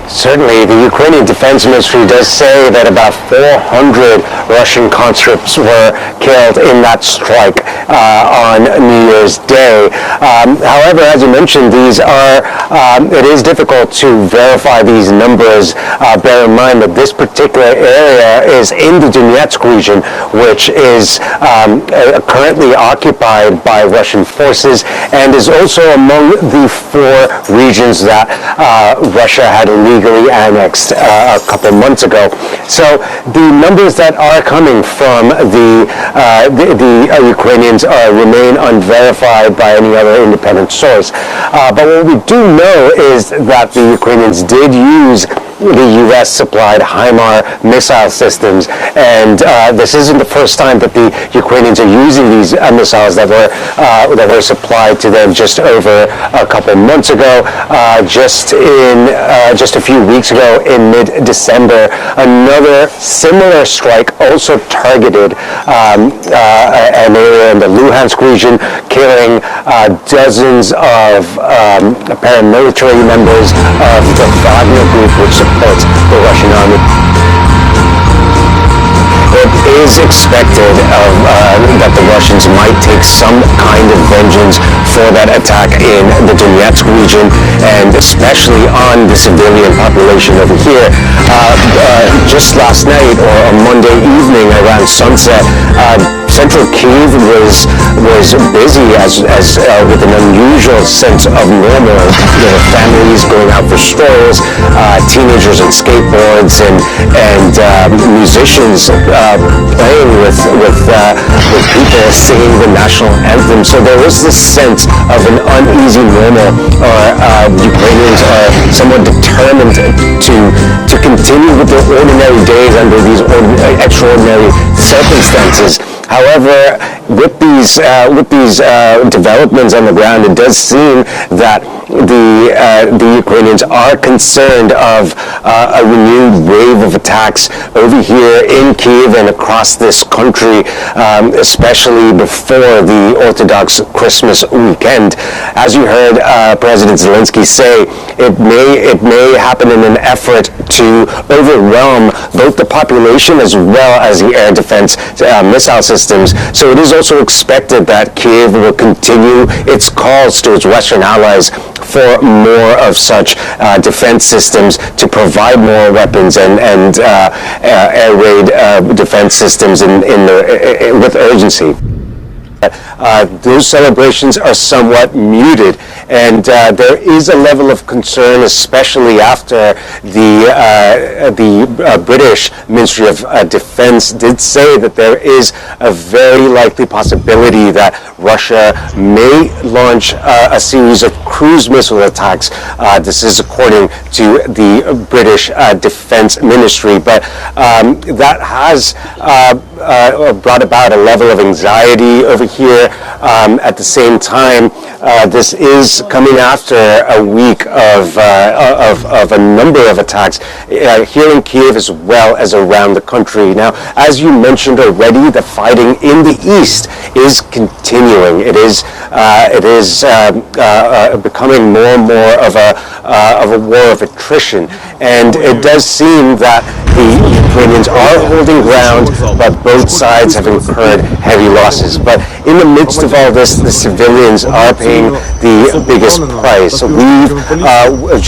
Certainly, the Ukrainian Defense Ministry does say that about 400 Russian conscripts were killed in that strike on New Year's Day. However, as you mentioned, it is difficult to verify these numbers. Bear in mind that this particular area is in the Donetsk region, which is currently occupied by Russian forces and is also among the 4 regions that Russia had illegally annexed a couple months ago. So the numbers that are coming from the Ukrainians remain unverified by any other independent source. But what we do know is that the Ukrainians did use the U.S. supplied HIMARS missile systems, and this isn't the first time that the Ukrainians are using these missiles that were supplied to them just over a couple months ago. Just a few weeks ago, in mid-December, another similar strike also targeted an area in the Luhansk region, killing dozens of paramilitary members of the Wagner group, which supports the Russian army. It is expected that the Russians might take some kind of vengeance for that attack in the Donetsk region, and especially on the civilian population over here. Just last night, or on Monday evening around sunset, central Kyiv was busy as with an unusual sense of normal. There were families going out for strolls, teenagers on skateboards, and musicians playing with people singing the national anthem. So there was this sense of an uneasy normal, or Ukrainians are somewhat determined to continue with their ordinary days under these extraordinary circumstances. However, with these developments on the ground, it does seem that the Ukrainians are concerned of a renewed wave of attacks over here in Kyiv and across this country, especially before the Orthodox Christmas weekend. As you heard President Zelensky say, it may happen in an effort to overwhelm both the population as well as the air defense missile systems. So it is also expected that Kyiv will continue its calls to its Western allies for more of such defense systems, to provide more weapons and air raid defense systems with urgency. Those celebrations are somewhat muted, and there is a level of concern, especially after the British Ministry of Defense did say that there is a very likely possibility that Russia may launch a series of cruise missile attacks. This is according to the British Defense Ministry, but that has brought about a level of anxiety over here. At the same time, this is coming after a week of a number of attacks here in Kyiv as well as around the country. Now, as you mentioned already, the fighting in the east is continuing. It is becoming more and more of a war of attrition, and it does seem that the Ukrainians are holding ground, but both sides have incurred heavy losses. But in the midst of all this, the civilians are paying the biggest price. We've just